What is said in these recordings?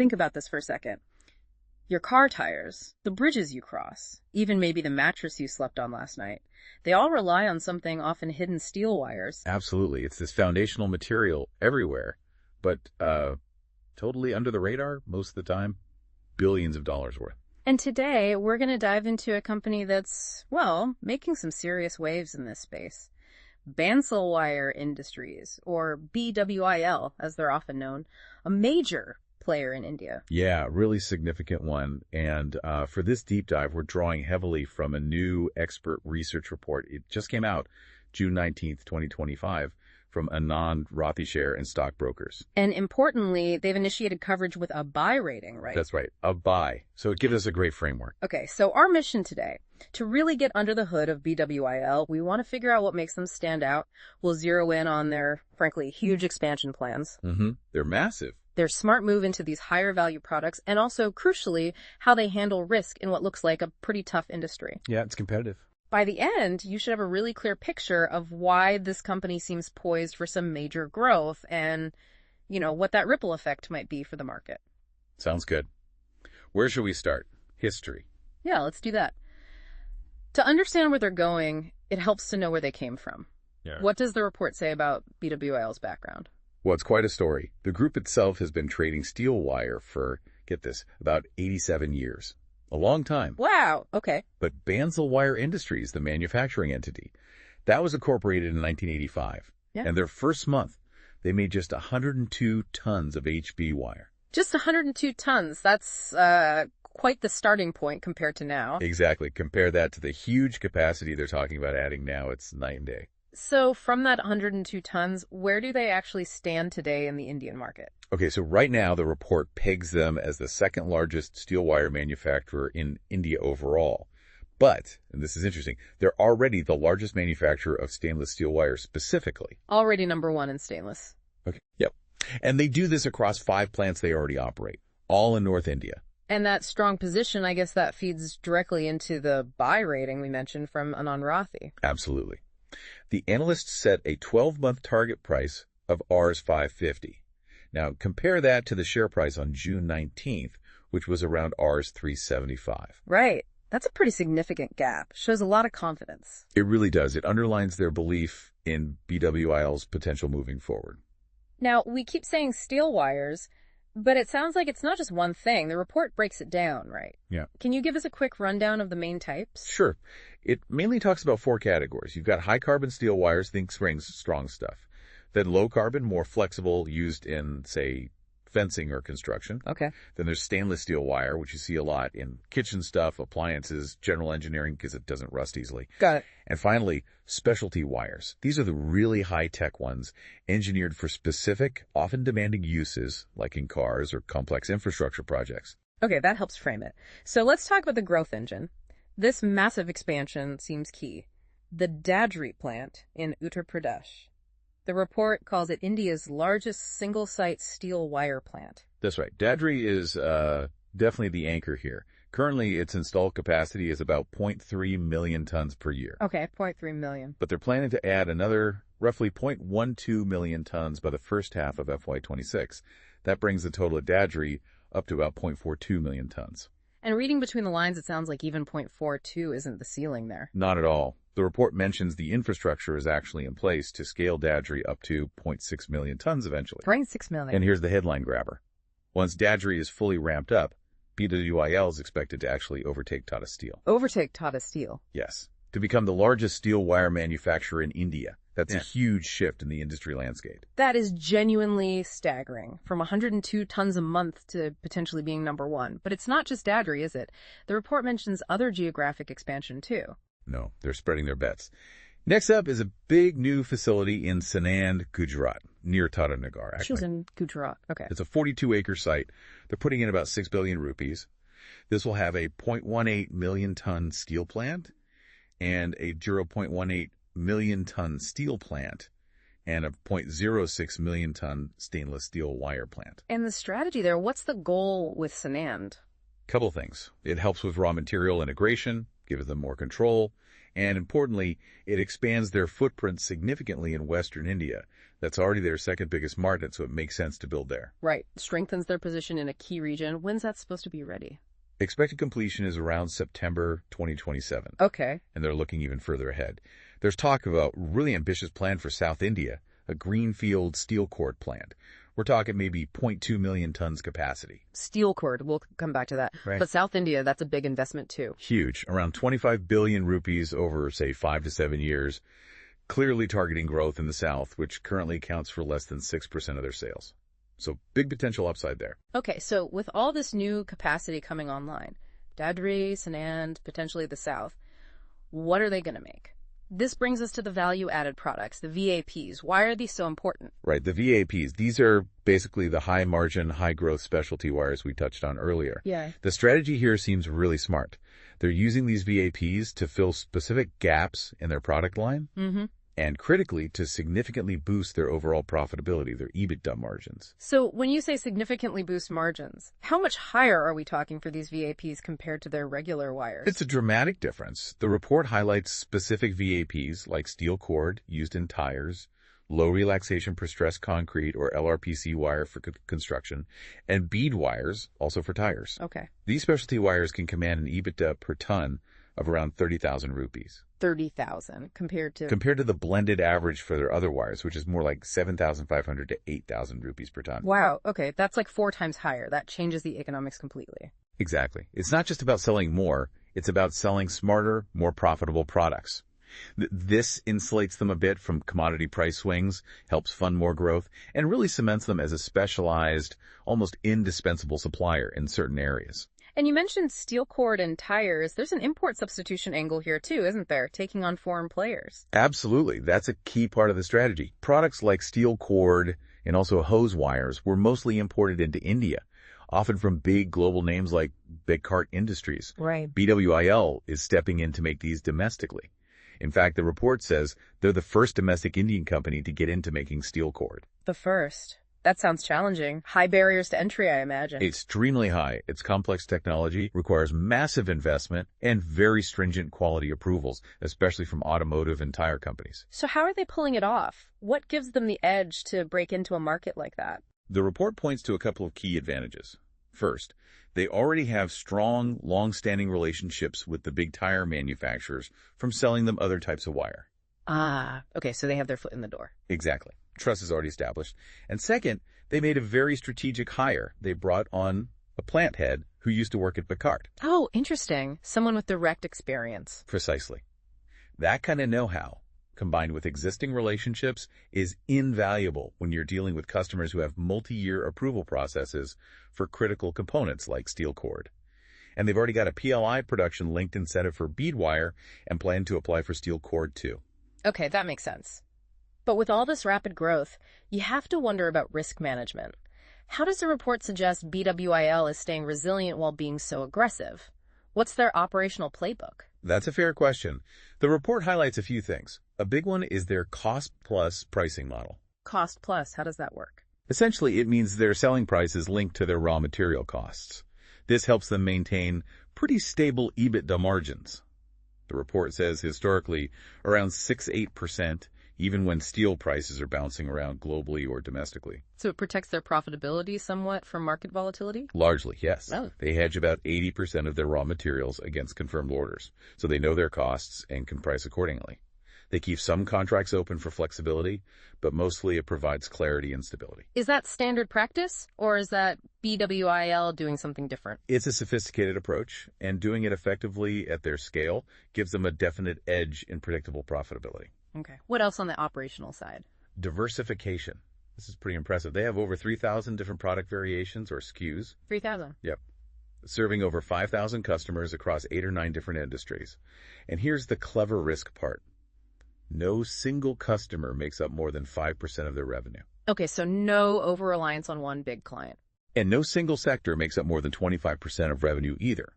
think about this for a second. Your car tires, the bridges you cross, even maybe the mattress you slept on last night, they all rely on something, often hidden steel wires. Absolutely. It's this foundational material everywhere, but totally under the radar most of the time, billions of dollars worth. And today, we're going to dive into a company that's, well, making some serious waves in this space. Bansal Wire Industries, or BWIL, as they're often known, a major player in India. Yeah, really significant one. And for this deep dive, we're drawing heavily from a new expert research report. It just came out June 19th, 2025, from Anand Rathi Share and Stockbrokers. And importantly, they've initiated coverage with a buy rating, right? That's right, a buy. So it gives us a great framework. Okay, so our mission today, to really get under the hood of BWIL, we want to figure out what makes them stand out. We'll zero in on their, frankly, huge expansion plans. They're massive. Their smart move into these higher value products, and also, crucially, how they handle risk in what looks like a pretty tough industry. Yeah, it's competitive. By the end, you should have a really clear picture of why this company seems poised for some major growth and, what that ripple effect might be for the market. Sounds good. Where should we start? History. Yeah, let's do that. To understand where they're going, it helps to know where they came from. Yeah. What does the report say about BWIL's background? Well, it's quite a story. The group itself has been trading steel wire for, get this, about 87 years. A long time. Wow, okay. But Bansal Wire Industries, the manufacturing entity, that was incorporated in 1985. Yeah. And their first month, they made just 102 tons of HB wire. Just 102 tons. That's quite the starting point compared to now. Exactly. Compare that to the huge capacity they're talking about adding now. It's night and day. So from that 102 tons, where do they actually stand today in the Indian market? Okay, so right now the report pegs them as the second largest steel wire manufacturer in India overall. But, and this is interesting, they're already the largest manufacturer of stainless steel wire specifically. Already number one in stainless. Okay, yep. And they do this across 5 plants they already operate, all in North India. And that strong position, I guess that feeds directly into the buy rating we mentioned from Anand Rathi. Absolutely. The analysts set a 12-month target price of Rs 550. Now, compare that to the share price on June 19th, which was around Rs 375. Right. That's a pretty significant gap. Shows a lot of confidence. It really does. It underlines their belief in BWIL's potential moving forward. Now, we keep saying steel wires, but it sounds like it's not just one thing. The report breaks it down, right? Yeah. Can you give us a quick rundown of the main types? Sure. It mainly talks about 4 categories. You've got high-carbon steel wires, think springs, strong stuff. Then low-carbon, more flexible, used in, say, fencing or construction. Okay. Then there's stainless steel wire, which you see a lot in kitchen stuff, appliances, general engineering, because it doesn't rust easily. Got it. And finally, specialty wires. These are the really high-tech ones, engineered for specific, often demanding uses, like in cars or complex infrastructure projects. Okay, that helps frame it. So let's talk about the growth engine. This massive expansion seems key. The Dadri plant in Uttar Pradesh. The report calls it India's largest single-site steel wire plant. That's right. Dadri is definitely the anchor here. Currently, its installed capacity is about 0.3 million tons per year. Okay, 0.3 million. But they're planning to add another roughly 0.12 million tons by the first half of FY26. That brings the total at Dadri up to about 0.42 million tons. And reading between the lines, it sounds like even 0.42 isn't the ceiling there. Not at all. The report mentions the infrastructure is actually in place to scale Dadri up to 0.6 million tons eventually. 0.6 million. And here's the headline grabber. Once Dadri is fully ramped up, BWIL is expected to actually overtake Tata Steel. Overtake Tata Steel? Yes. To become the largest steel wire manufacturer in India. That's a huge shift in the industry landscape. That is genuinely staggering, from 102 tons a month to potentially being number one. But it's not just Dadri, is it? The report mentions other geographic expansion, too. No, they're spreading their bets. Next up is a big new facility in Sanand, Gujarat, near Tata Nagar, actually. She was in Gujarat. Okay. It's a 42-acre site. They're putting in about 6 billion rupees. This will have a 0.18 million ton steel plant and a 0.18 million ton steel plant and a 0.06 million ton stainless steel wire plant. And the strategy there, what's the goal with Sanand? Couple things. It helps with raw material integration, gives them more control, and importantly, it expands their footprint significantly in Western India. That's already their second biggest market, so it makes sense to build there. Right. Strengthens their position in a key region. When's that supposed to be ready? Expected completion is around September 2027. Okay. And they're looking even further ahead. There's talk about a really ambitious plan for South India, a greenfield steel cord plant. We're talking maybe 0.2 million tons capacity. Steel cord, we'll come back to that. Right. But South India, that's a big investment too. Huge, around 25 billion rupees over, say, 5 to 7 years, clearly targeting growth in the South, which currently accounts for less than 6% of their sales. So big potential upside there. Okay, so with all this new capacity coming online, Dadri, Sanand, potentially the South, what are they going to make? This brings us to the value-added products, the VAPs. Why are these so important? Right, the VAPs, these are basically the high-margin, high-growth specialty wires we touched on earlier. Yeah. The strategy here seems really smart. They're using these VAPs to fill specific gaps in their product line, and critically, to significantly boost their overall profitability, their EBITDA margins. So when you say significantly boost margins, how much higher are we talking for these VAPs compared to their regular wires? It's a dramatic difference. The report highlights specific VAPs like steel cord used in tires, low relaxation per stress concrete or LRPC wire for construction, and bead wires also for tires. Okay. These specialty wires can command an EBITDA per ton of around 30,000 rupees. 30,000 compared to the blended average for their other wires, which is more like 7,500 to 8,000 rupees per ton. Wow, okay, that's like 4 times higher. That changes the economics completely. Exactly. It's not just about selling more, it's about selling smarter, more profitable products. This insulates them a bit from commodity price swings, helps fund more growth, and really cements them as a specialized, almost indispensable supplier in certain areas. And you mentioned steel cord and tires. There's an import substitution angle here too, isn't there? Taking on foreign players. Absolutely. That's a key part of the strategy. Products like steel cord and also hose wires were mostly imported into India, often from big global names like Bansal Industries. Right. BWIL is stepping in to make these domestically. In fact, the report says they're the first domestic Indian company to get into making steel cord. The first. That sounds challenging. High barriers to entry, I imagine. Extremely high. It's complex technology, requires massive investment, and very stringent quality approvals, especially from automotive and tire companies. So how are they pulling it off? What gives them the edge to break into a market like that? The report points to a couple of key advantages. First, they already have strong, long-standing relationships with the big tire manufacturers from selling them other types of wire. Ah, okay, so they have their foot in the door. Exactly. Trust is already established. And second, they made a very strategic hire. They brought on a plant head who used to work at Bekaert. Oh, interesting. Someone with direct experience. Precisely. That kind of know-how, combined with existing relationships, is invaluable when you're dealing with customers who have multi-year approval processes for critical components like steel cord. And they've already got a PLI production linked incentive for bead wire and plan to apply for steel cord too. Okay, that makes sense. But with all this rapid growth, you have to wonder about risk management. How does the report suggest BWIL is staying resilient while being so aggressive? What's their operational playbook? That's a fair question. The report highlights a few things. A big one is their cost-plus pricing model. Cost plus, how does that work? Essentially, it means their selling price is linked to their raw material costs. This helps them maintain pretty stable EBITDA margins. The report says historically around 6-8%, even when steel prices are bouncing around globally or domestically. So it protects their profitability somewhat from market volatility? Largely, yes. Oh. They hedge about 80% of their raw materials against confirmed orders, so they know their costs and can price accordingly. They keep some contracts open for flexibility, but mostly it provides clarity and stability. Is that standard practice, or is that BWIL doing something different? It's a sophisticated approach, and doing it effectively at their scale gives them a definite edge in predictable profitability. Okay. What else on the operational side? Diversification. This is pretty impressive. They have over 3,000 different product variations, or SKUs. 3,000. Yep. Serving over 5,000 customers across 8 or 9 different industries. And here's the clever risk part. No single customer makes up more than 5% of their revenue. Okay, so no over-reliance on one big client. And no single sector makes up more than 25% of revenue either.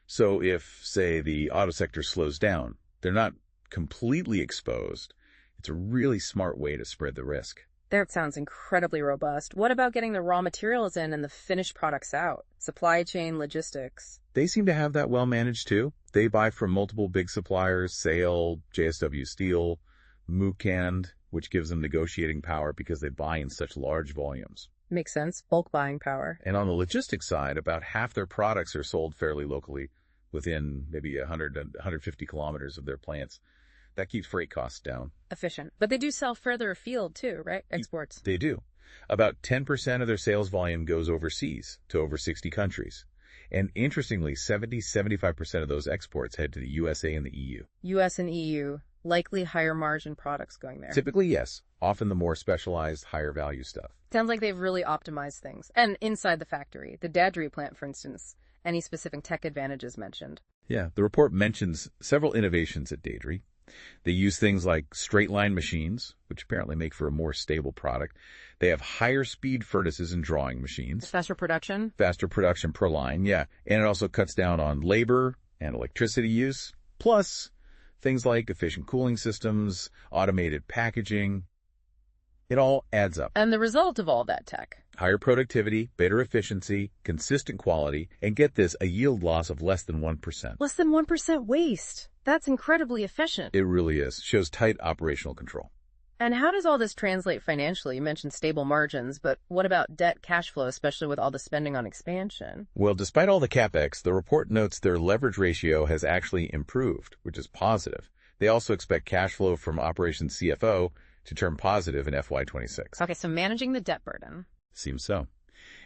So if, say, the auto sector slows down, they're not completely exposed. It's a really smart way to spread the risk. That sounds incredibly robust. What about getting the raw materials in and the finished products out? Supply chain, logistics. They seem to have that well managed too. They buy from multiple big suppliers, SAIL, JSW Steel, Mukand, which gives them negotiating power because they buy in such large volumes. Makes sense. Bulk buying power. And on the logistics side, about half their products are sold fairly locally within maybe 100 to 150 kilometers of their plants. That keeps freight costs down. Efficient. But they do sell further afield too, right? Exports. They do. About 10% of their sales volume goes overseas to over 60 countries. And interestingly, 70-75% of those exports head to the USA and the EU. US and EU, likely higher margin products going there. Typically, yes. Often the more specialized, higher value stuff. Sounds like they've really optimized things. And inside the factory, the Dadri plant, for instance, any specific tech advantages mentioned? Yeah, the report mentions several innovations at Dadri. They use things like straight-line machines, which apparently make for a more stable product. They have higher speed furnaces and drawing machines. Faster production? Faster production per line, yeah. And it also cuts down on labor and electricity use. Plus, things like efficient cooling systems, automated packaging. It all adds up. And the result of all that tech? Higher productivity, better efficiency, consistent quality, and get this, a yield loss of less than 1%. Less than 1% waste. That's incredibly efficient. It really is. Shows tight operational control. And how does all this translate financially? You mentioned stable margins, but what about debt cash flow, especially with all the spending on expansion? Well, despite all the capex, the report notes their leverage ratio has actually improved, which is positive. They also expect cash flow from operations CFO to turn positive in FY26. Okay, so managing the debt burden. Seems so.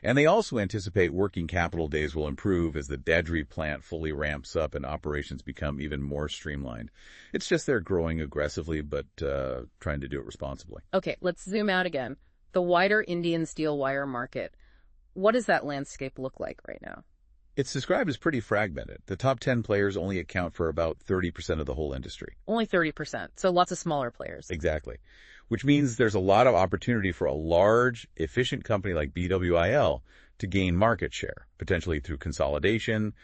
And they also anticipate working capital days will improve as the Dadri plant fully ramps up and operations become even more streamlined. It's just they're growing aggressively, but trying to do it responsibly. Okay, let's zoom out again. The wider Indian steel wire market. What does that landscape look like right now? It's described as pretty fragmented. The top 10 players only account for about 30% of the whole industry. Only 30%, so lots of smaller players. Exactly. Which means there's a lot of opportunity for a large, efficient company like BWIL to gain market share, potentially through consolidation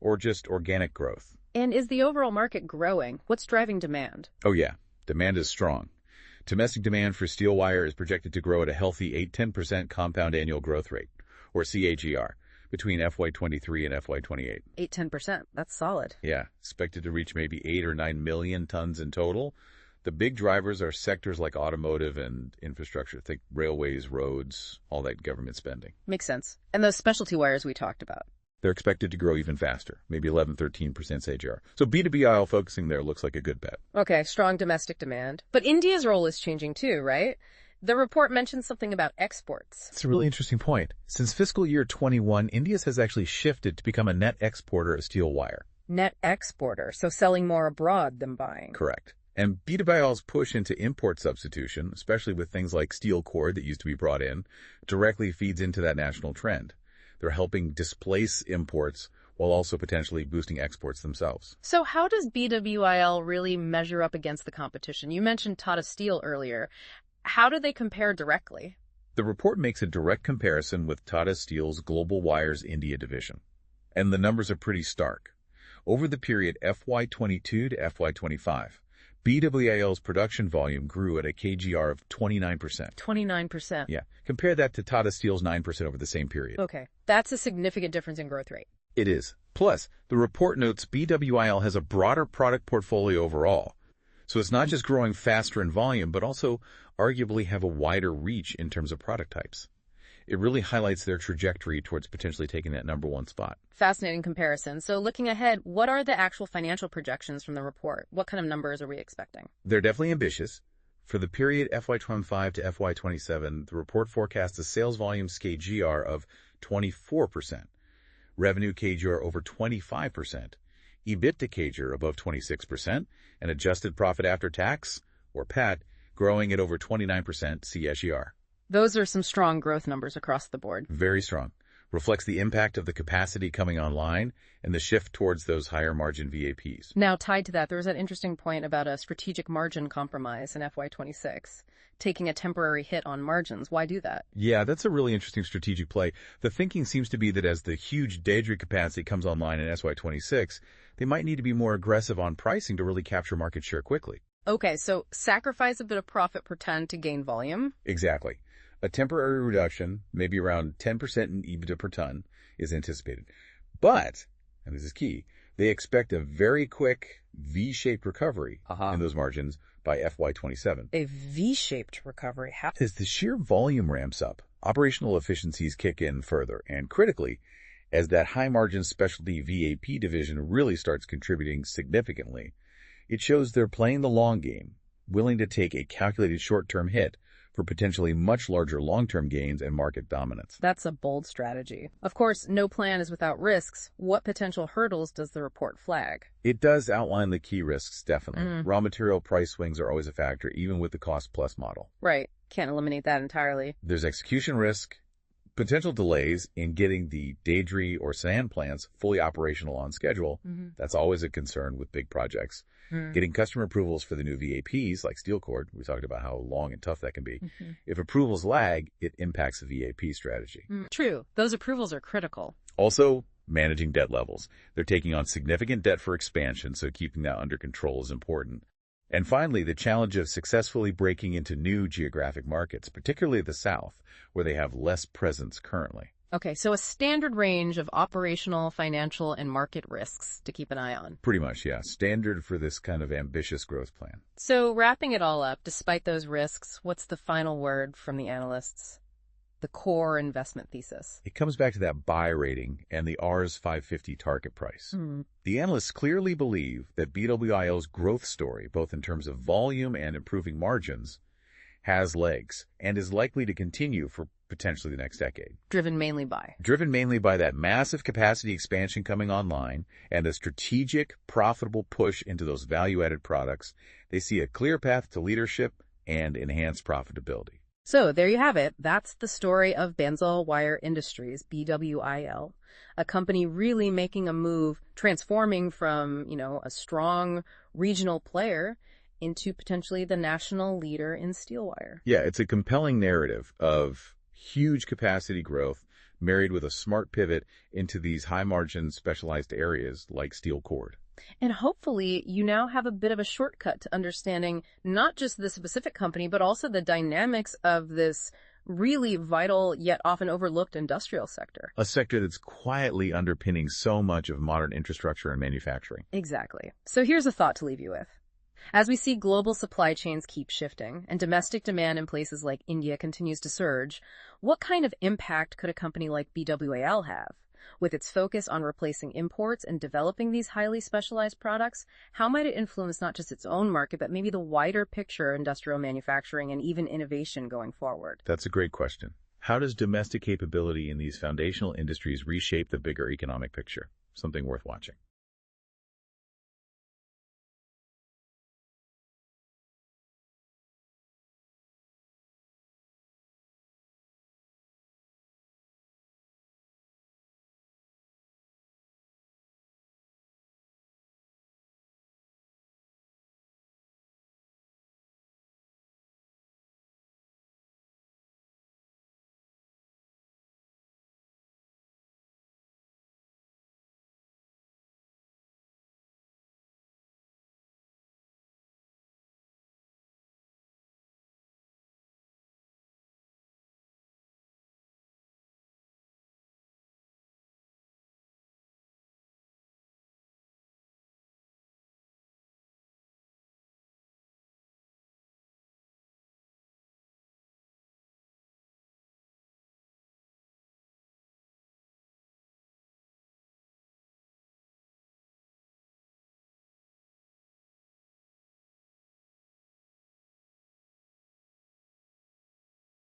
or just organic growth. And is the overall market growing? What's driving demand? Oh yeah, demand is strong. Domestic demand for steel wire is projected to grow at a healthy 8-10% compound annual growth rate, or CAGR, between FY23 and FY28. 8-10%, that's solid. Yeah, expected to reach maybe 8 or 9 million tons in total. The big drivers are sectors like automotive and infrastructure. Think railways, roads, all that government spending. Makes sense. And those specialty wires we talked about? They're expected to grow even faster, maybe 11-13% CAGR. So B2B focusing there looks like a good bet. Okay, strong domestic demand. But India's role is changing too, right? The report mentions something about exports. It's a really interesting point. Since fiscal year 21, India has actually shifted to become a net exporter of steel wire. Net exporter, so selling more abroad than buying. Correct. And B2B's push into import substitution, especially with things like steel cord that used to be brought in, directly feeds into that national trend. They're helping displace imports while also potentially boosting exports themselves. So how does BWIL really measure up against the competition? You mentioned Tata Steel earlier. How do they compare directly? The report makes a direct comparison with Tata Steel's Global Wires India division. And the numbers are pretty stark. Over the period FY22 to FY25, BWIL's production volume grew at a CAGR of 29%. 29%. Yeah. Compare that to Tata Steel's 9% over the same period. Okay. That's a significant difference in growth rate. It is. Plus, the report notes BWIL has a broader product portfolio overall. So it's not just growing faster in volume, but also arguably have a wider reach in terms of product types. It really highlights their trajectory towards potentially taking that number one spot. Fascinating comparison. So looking ahead, what are the actual financial projections from the report? What kind of numbers are we expecting? They're definitely ambitious. For the period FY25 to FY27, the report forecasts a sales volume CAGR of 24%, revenue CAGR over 25%, EBITDA CAGR above 26%, and adjusted profit after tax, or PAT, growing at over 29% CAGR. Those are some strong growth numbers across the board. Very strong. Reflects the impact of the capacity coming online and the shift towards those higher margin VAPs. Now, tied to that, there was that interesting point about a strategic margin compromise in FY26, taking a temporary hit on margins. Why do that? Yeah, that's a really interesting strategic play. The thinking seems to be that as the huge Dadri capacity comes online in SY26, they might need to be more aggressive on pricing to really capture market share quickly. Okay, so sacrifice a bit of profit per ton to gain volume? Exactly. A temporary reduction, maybe around 10% in EBITDA per ton, is anticipated. But, and this is key, they expect a very quick V-shaped recovery in those margins by FY27. A V-shaped recovery. As the sheer volume ramps up, operational efficiencies kick in further, and critically, as that high-margin specialty VAP division really starts contributing significantly, it shows they're playing the long game, willing to take a calculated short-term hit for potentially much larger long-term gains and market dominance. That's a bold strategy. Of course, no plan is without risks. What potential hurdles does the report flag? It does outline the key risks, definitely. Raw material price swings are always a factor, even with the cost-plus model. Right. Can't eliminate that entirely. There's execution risk, potential delays in getting the Dadri or Sanand plants fully operational on schedule. That's always a concern with big projects. Getting customer approvals for the new VAPs, like steel cord, we talked about how long and tough that can be. If approvals lag, it impacts the VAP strategy. True. Those approvals are critical. Also, managing debt levels. They're taking on significant debt for expansion, so keeping that under control is important. And finally, the challenge of successfully breaking into new geographic markets, particularly the South, where they have less presence currently. Okay, so a standard range of operational, financial, and market risks to keep an eye on. Pretty much, yeah. Standard for this kind of ambitious growth plan. So wrapping it all up, despite those risks, what's the final word from the analysts? The core investment thesis. It comes back to that buy rating and the Rs 550 target price. The analysts clearly believe that BWIL's growth story, both in terms of volume and improving margins, has legs and is likely to continue for potentially the next decade. Driven mainly by that massive capacity expansion coming online and a strategic, profitable push into those value-added products. They see a clear path to leadership and enhanced profitability. So there you have it. That's the story of Bansal Wire Industries, BWIL, a company really making a move, transforming from, a strong regional player into potentially the national leader in steel wire. Yeah, it's a compelling narrative of huge capacity growth married with a smart pivot into these high-margin specialized areas like steel cord. And hopefully you now have a bit of a shortcut to understanding not just the specific company, but also the dynamics of this really vital yet often overlooked industrial sector. A sector that's quietly underpinning so much of modern infrastructure and manufacturing. Exactly. So here's a thought to leave you with. As we see global supply chains keep shifting and domestic demand in places like India continues to surge, what kind of impact could a company like BWIL have? With its focus on replacing imports and developing these highly specialized products, how might it influence not just its own market, but maybe the wider picture of industrial manufacturing and even innovation going forward? That's a great question. How does domestic capability in these foundational industries reshape the bigger economic picture? Something worth watching.